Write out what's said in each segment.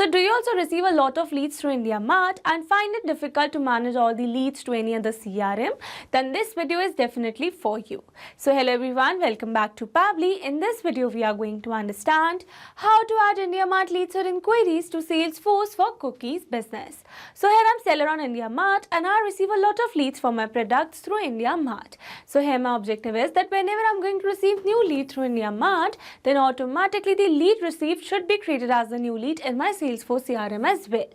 So do you also receive a lot of leads through IndiaMART and find it difficult to manage all the leads to any other CRM? Then this video is definitely for you. So hello everyone, welcome back to Pabbly. In this video, we are going to understand how to add IndiaMART leads or inquiries to Salesforce for cookies business. So here I'm seller on IndiaMART and I receive a lot of leads for my products through IndiaMART. So here my objective is that whenever I'm going to receive new lead through IndiaMART, then automatically the lead received should be created as a new lead in my Salesforce CRM as well.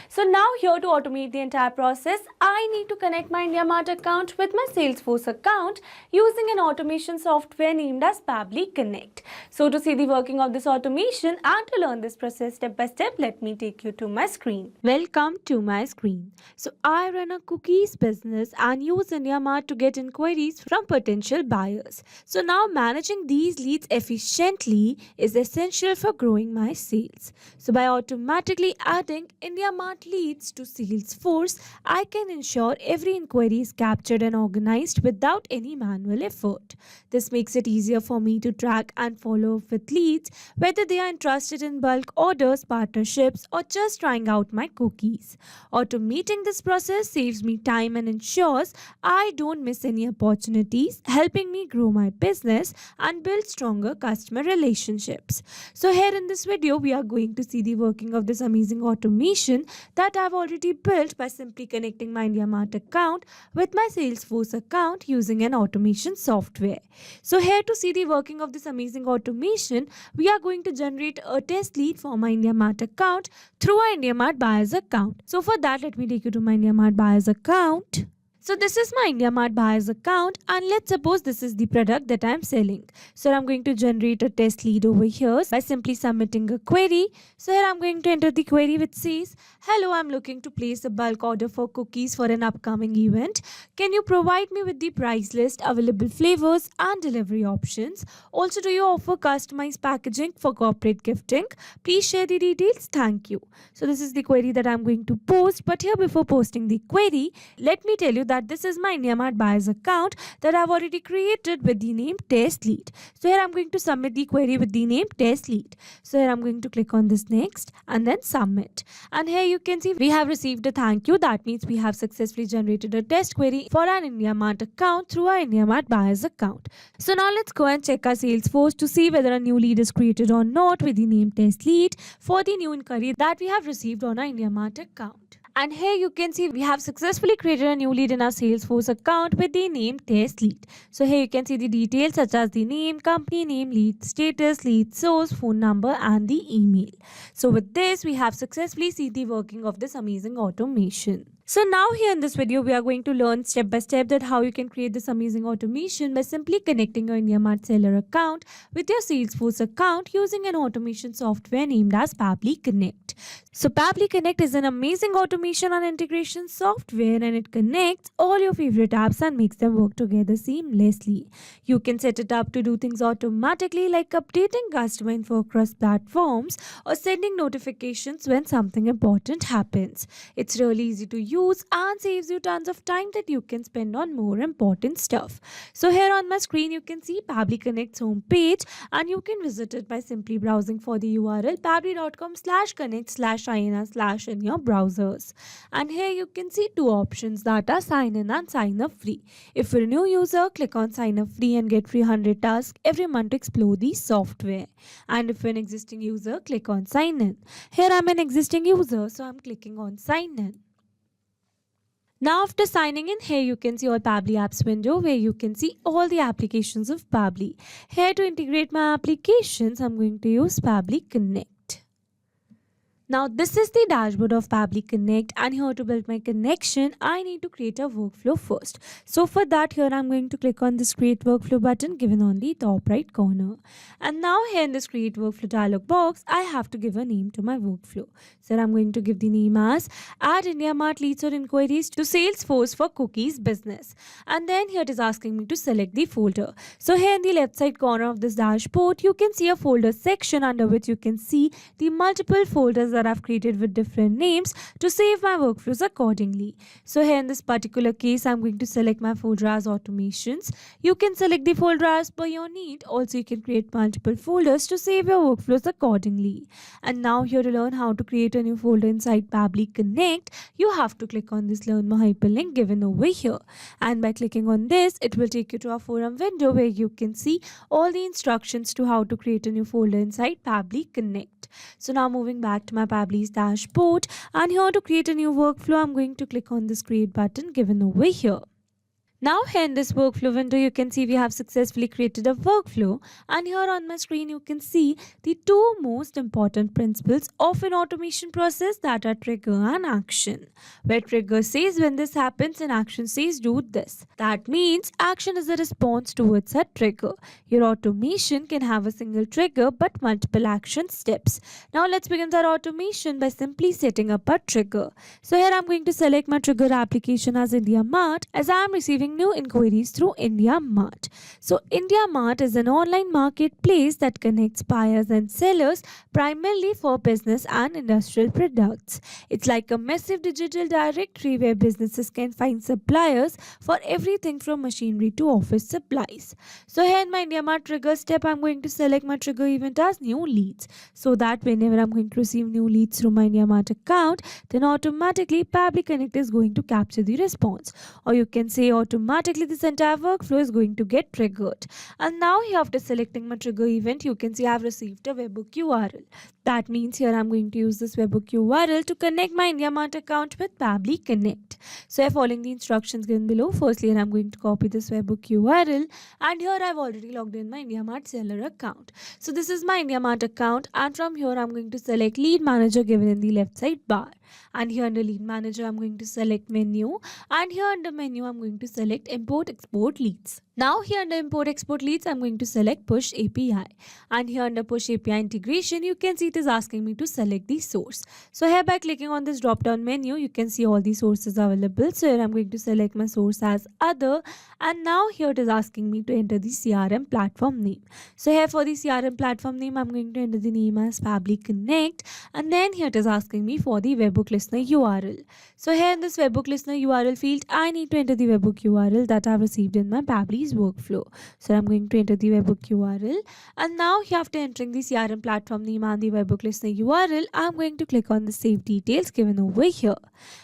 So now here to automate the entire process, I need to connect my IndiaMART account with my Salesforce account using an automation software named as Pabbly Connect. So to see the working of this automation and to learn this process step by step, let me take you to my screen. Welcome to my screen. So I run a cookies business and use IndiaMART to get inquiries from potential buyers. So now managing these leads efficiently is essential for growing my sales. So by automatically adding IndiaMART leads to Salesforce, I can ensure every inquiry is captured and organized without any manual effort. This makes it easier for me to track and follow up with leads, whether they are interested in bulk orders, partnerships, or just trying out my cookies. Automating this process saves me time and ensures I don't miss any opportunities, helping me grow my business and build stronger customer relationships. So here in this video, we are going to see the working of this amazing automation that I've already built by simply connecting my IndiaMART account with my Salesforce account using an automation software. So here to see the working of this amazing automation, we are going to generate a test lead for my IndiaMART account through our IndiaMART buyers account. So for that, let me take you to my IndiaMART buyers account. So this is my IndiaMART buyers account and let's suppose this is the product that I'm selling. So I'm going to generate a test lead over here by simply submitting a query. So here I'm going to enter the query which says, "Hello, I'm looking to place a bulk order for cookies for an upcoming event. Can you provide me with the price list, available flavors and delivery options? Also, do you offer customized packaging for corporate gifting? Please share the details. Thank you." So this is the query that I'm going to post. But here before posting the query, let me tell you that this is my IndiaMART buyers account that I've already created with the name test lead. So here I'm going to submit the query with the name test lead. So here I'm going to click on this next and then submit. And here you can see we have received a thank you. That means we have successfully generated a test query for an IndiaMART account through our IndiaMART buyers account. So now let's go and check our Salesforce to see whether a new lead is created or not with the name test lead for the new inquiry that we have received on our IndiaMART account. And here you can see we have successfully created a new lead in our Salesforce account with the name test lead. So here you can see the details such as the name, company name, lead status, lead source, phone number and the email. So with this, we have successfully seen the working of this amazing automation. So now here in this video, we are going to learn step by step that how you can create this amazing automation by simply connecting your IndiaMART seller account with your Salesforce account using an automation software named as Pabbly Connect. So Pabbly Connect is an amazing automation and integration software and it connects all your favorite apps and makes them work together seamlessly. You can set it up to do things automatically like updating customer info across platforms or sending notifications when something important happens. It's really easy to use and saves you tons of time that you can spend on more important stuff. So here on my screen you can see Pabbly Connect's homepage and you can visit it by simply browsing for the URL pabbly.com/connect/INR/ in your browsers. And here you can see two options that are sign in and sign up free. If you're a new user, click on sign up free and get free 100 tasks every month to explore the software. And if you're an existing user, click on sign in. Here I'm an existing user, so I'm clicking on sign in. Now after signing in, here you can see all Pabbly apps window where you can see all the applications of Pabbly. Here to integrate my applications, I'm going to use Pabbly Connect. Now this is the dashboard of Pabbly Connect and here to build my connection, I need to create a workflow first. So for that, here I'm going to click on this create workflow button given on the top right corner. And now here in this create workflow dialog box, I have to give a name to my workflow. So I'm going to give the name as add IndiaMART leads or inquiries to Salesforce for cookies business. And then here it is asking me to select the folder. So here in the left side corner of this dashboard, you can see a folder section under which you can see the multiple folders that that I've created with different names to save my workflows accordingly. So here in this particular case, I'm going to select my folder as automations. You can select the folder as per your need. Also, you can create multiple folders to save your workflows accordingly. And now here to learn how to create a new folder inside Pabbly Connect, you have to click on this Learn More hyperlink given over here. And by clicking on this, it will take you to a forum window where you can see all the instructions to how to create a new folder inside Pabbly Connect. So now moving back to my Pabbly's dashboard, and here to create a new workflow, I'm going to click on this create button given over here. Now here in this workflow window, you can see we have successfully created a workflow, and here on my screen you can see the two most important principles of an automation process, that are trigger and action. Where trigger says when this happens and action says do this. That means action is a response towards a trigger. Your automation can have a single trigger but multiple action steps. Now let's begin our automation by simply setting up a trigger. So here I'm going to select my trigger application as IndiaMART, as I am receiving new inquiries through IndiaMART. So IndiaMART is an online marketplace that connects buyers and sellers primarily for business and industrial products. It's like a massive digital directory where businesses can find suppliers for everything from machinery to office supplies. So here in my IndiaMART trigger step, I'm going to select my trigger event as new leads, so that whenever I'm going to receive new leads through my IndiaMART account, then automatically Pabbly Connect is going to capture the response, or you can say automatically this entire workflow is going to get triggered. And now here, after selecting my trigger event, you can see I've received a webhook URL. That means here I'm going to use this webhook URL to connect my IndiaMART account with Pabbly Connect. So following the instructions given below, firstly here I'm going to copy this webhook URL, and here I've already logged in my IndiaMART seller account. So this is my IndiaMART account, and from here I'm going to select lead manager given in the left side bar. And here under lead manager I'm going to select menu, and here under menu I'm going to select import export leads. Now here under import export leads I'm going to select push API, and here under push API integration you can see it is asking me to select the source. So here by clicking on this drop down menu you can see all the sources available. So here I'm going to select my source as other, and now here it is asking me to enter the CRM platform name. So here for the CRM platform name I'm going to enter the name as Pabbly Connect, and then here it is asking me for the webhook listener URL. So here in this webhook listener URL field I need to enter the webhook URL that I've received in my Pabbly's workflow. So I'm going to enter the webhook URL, and now here after entering the CRM platform name and the webhook listener URL, I'm going to click on the save details given over here.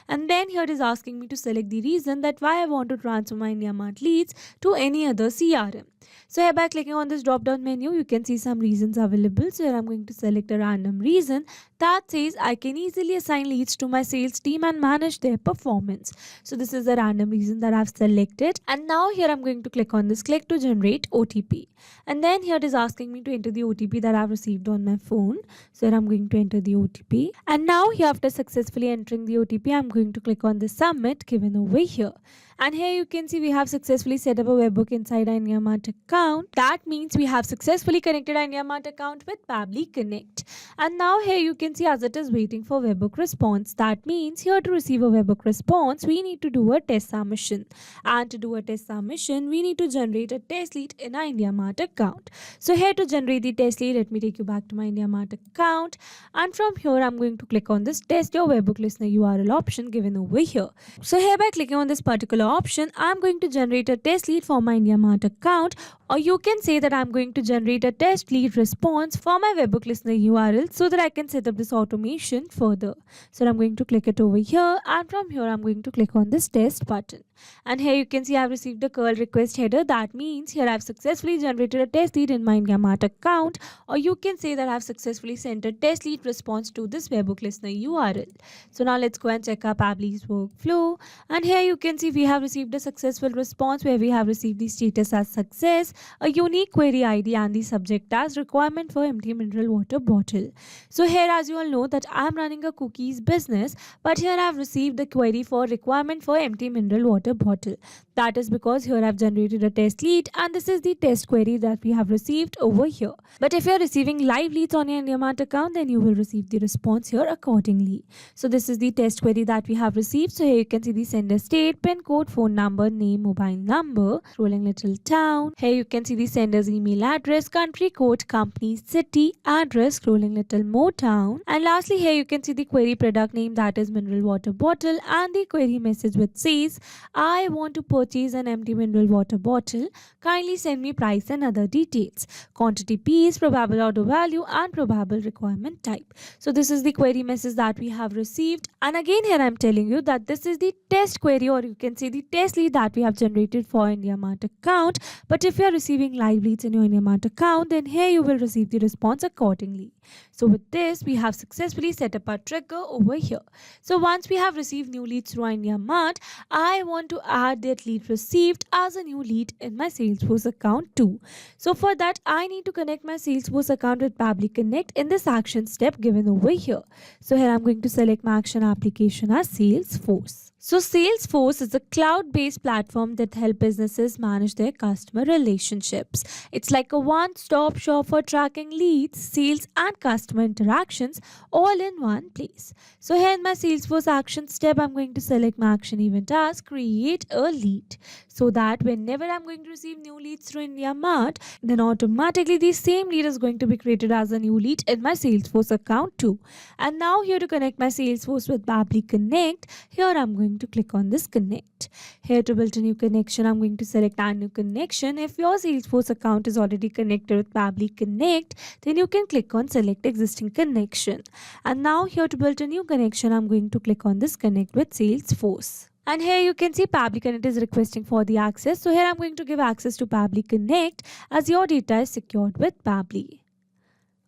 And then here it is asking me to select the reason that why I want to transfer my IndiaMART leads to any other CRM. So here by clicking on this drop down menu you can see some reasons available. So here I'm going to select a random reason that says I can easily assign leads to my sales team and manage their performance. So this is a random reason that I've selected, and now here I'm going to click on this click to generate OTP, and then here it is asking me to enter the OTP that I've received on my phone. So here I'm going to enter the OTP, and now here after successfully entering the OTP I'm going to click on the submit given over here. And here you can see we have successfully set up a webhook inside our IndiaMART account. That means we have successfully connected our IndiaMART account with Pabbly Connect. And now here you can see as it is waiting for webhook response. That means here to receive a webhook response, we need to do a test submission. And to do a test submission, we need to generate a test lead in our IndiaMART account. So here to generate the test lead, let me take you back to my IndiaMART account. And from here, I'm going to click on this test your webhook listener URL option given over here. So here by clicking on this particular option, I'm going to generate a test lead for my IndiaMART account, or you can say that I'm going to generate a test lead response for my webhook listener URL so that I can set up this automation further. So I'm going to click it over here, and from here I'm going to click on this test button. And here you can see I've received a curl request header. That means here I've successfully generated a test lead in my IndiaMART account, or you can say that I've successfully sent a test lead response to this webhook listener URL. So now let's go and check our Pabbly's workflow, and here you can see we have received a successful response where we have received the status as success, a unique query ID, and the subject as requirement for empty mineral water bottle. So here, as you all know, that I'm running a cookies business, but here I've received the query for requirement for empty mineral water bottle. That is because here I've generated a test lead, and this is the test query that we have received over here. But if you're receiving live leads on your IndiaMART account, then you will receive the response here accordingly. So this is the test query that we have received. So here you can see the sender state, pin code, code, phone number, name, mobile number. Scrolling little down. Here you can see the sender's email address, country code, company, city, address. Scrolling little more down. And lastly, here you can see the query product name, that is mineral water bottle, and the query message which says, I want to purchase an empty mineral water bottle. Kindly send me price and other details. Quantity piece, probable order value, and probable requirement type. So this is the query message that we have received. And again here I am telling you that this is the test query, or you can say the test lead that we have generated for IndiaMART account. But if you are receiving live leads in your IndiaMART account, then here you will receive the response accordingly. So with this, we have successfully set up our trigger over here. So once we have received new leads through IndiaMART, I want to add that lead received as a new lead in my Salesforce account too. So for that, I need to connect my Salesforce account with Pabbly Connect in this action step given over here. So here I'm going to select my action application as Salesforce. So Salesforce is a cloud-based platform that helps businesses manage their customer relationships. It's like a one-stop shop for tracking leads, sales, and customer interactions all in one place. So here in my Salesforce action step, I'm going to select my action event as create a lead, so that whenever I'm going to receive new leads through IndiaMART, then automatically the same lead is going to be created as a new lead in my Salesforce account too. And now here to connect my Salesforce with Pabbly Connect, here I'm going to click on this connect. Here to build a new connection, I'm going to select add new connection. If your Salesforce account is already connected with Pabbly Connect, then you can click on select existing connection. And now here to build a new connection, I'm going to click on this connect with Salesforce. And here you can see Pabbly Connect is requesting for the access. So here I'm going to give access to Pabbly Connect as your data is secured with Pabbly.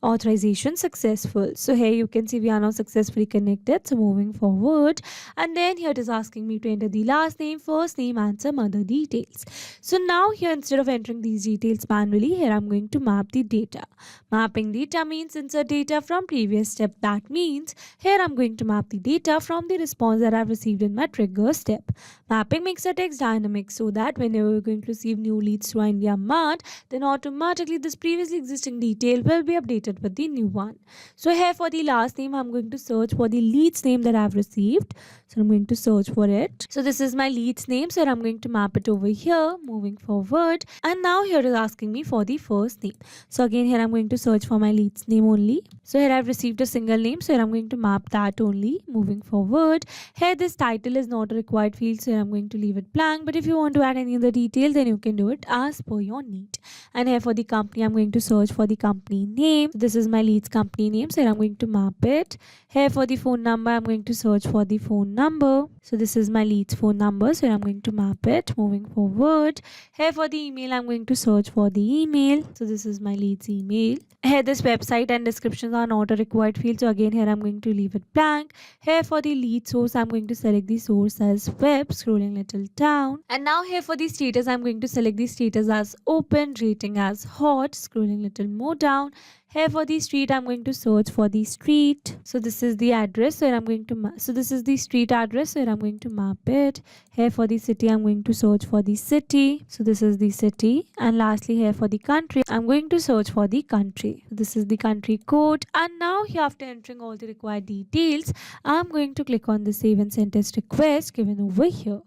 Authorization successful. So here you can see we are now successfully connected. So moving forward, and then here it is asking me to enter the last name, first name, and some other details. So now here, instead of entering these details manually, here I'm going to map the data. Mapping data means insert data from previous step. That means here I'm going to map the data from the response that I've received in my trigger step. Mapping makes a text dynamic, so that whenever we're going to receive new leads through IndiaMART, then automatically this previously existing detail will be updated with the new one. So here for the last name, I'm going to search for the leads name that I've received. So I'm going to search for it. So this is my leads name, so I'm going to map it over here. Moving forward, and now here is asking me for the first name. So again here I'm going to search for my leads name only. So here I've received a single name, so here I'm going to map that only. Moving forward, here this title is not a required field, so here I'm going to leave it blank. But if you want to add any other details, then you can do it as per your need. And here for the company, I'm going to search for the company name. So this is my leads company name, so here I'm going to map it. Here for the phone number, I'm going to search for the phone number. So this is my leads phone number, so here I'm going to map it. Moving forward, here for the email, I'm going to search for the email. So this is my leads email. Here this website and descriptions are not a required field, so again here I'm going to leave it blank. Here for the lead source, I'm going to select the source as web, scrolling little down. And now here for the status, I'm going to select the status as open, rating as hot, scrolling little more down. Here for the street, I'm going to search for the street. So this is the address where I'm going to this is the street address where I'm going to map it. Here for the city, I'm going to search for the city. So this is the city. And lastly, here for the country, I'm going to search for the country. This is the country code. And now here, after entering all the required details, I'm going to click on the save and send test request given over here.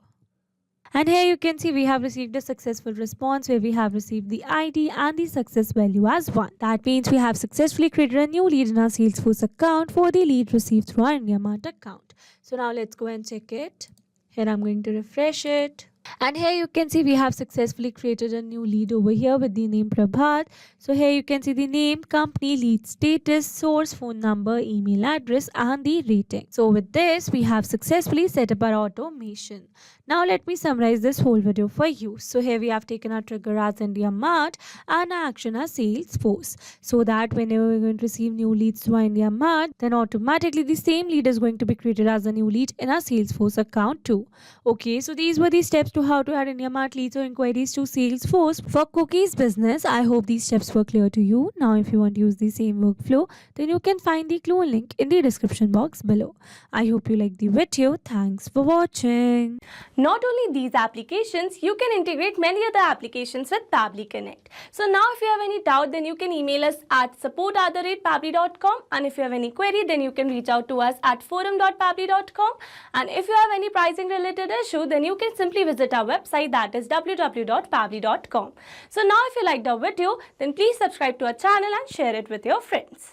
And here you can see we have received a successful response where we have received the ID and the success value as 1. That means we have successfully created a new lead in our Salesforce account for the lead received through our IndiaMART account. So now let's go and check it. Here I'm going to refresh it. And here you can see we have successfully created a new lead over here with the name Prabhat. So here you can see the name, company, lead status, source, phone number, email address, and the rating. So with this, we have successfully set up our automation. Now let me summarize this whole video for you. So here we have taken our trigger as IndiaMART and our action as Salesforce. So that whenever we're going to receive new leads to IndiaMART, then automatically the same lead is going to be created as a new lead in our Salesforce account too. Okay, so these were the steps to how to add IndiaMART leads or inquiries to Salesforce for cookies business. I hope these steps were clear to you. Now if you want to use the same workflow, then you can find the clue and link in the description box below. I hope you liked the video. Thanks for watching. Not only these applications, you can integrate many other applications with Pabbly Connect. So now if you have any doubt, then you can email us at support@pabbly.com, and if you have any query, then you can reach out to us at forum.pabbly.com. And if you have any pricing related issue, then you can simply visit our website, that is www.pabbly.com. So now if you liked our video, then please subscribe to our channel and share it with your friends.